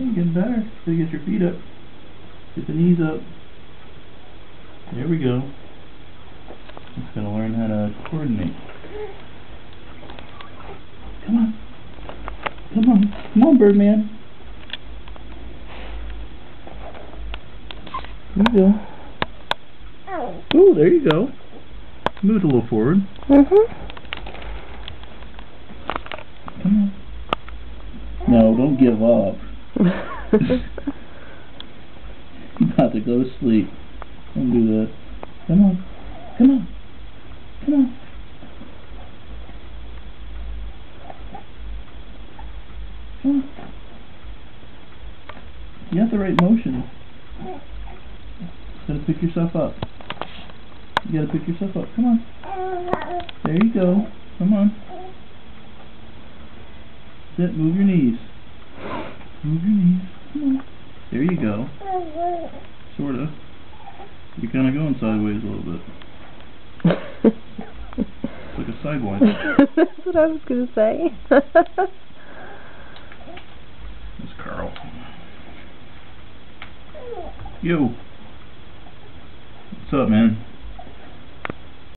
you're getting better. So you get your feet up. Get the knees up. There we go. Just gonna learn how to coordinate. Come on. Come on. Come on, Birdman. There you go. Ooh, there you go. Move it a little forward. Come on. No, don't give up. You're about to go to sleep. Don't do that. Come on. Come on. Come on. Come on. You have the right motion. You gotta pick yourself up. You gotta pick yourself up. Come on. There you go. Come on. Sit. Move your knees. Move your knees. Come on. There you go. Sorta. You're kinda going sideways a little bit. It's like a sideways. That's what I was gonna say. It's Carl. Yo. What's up, man?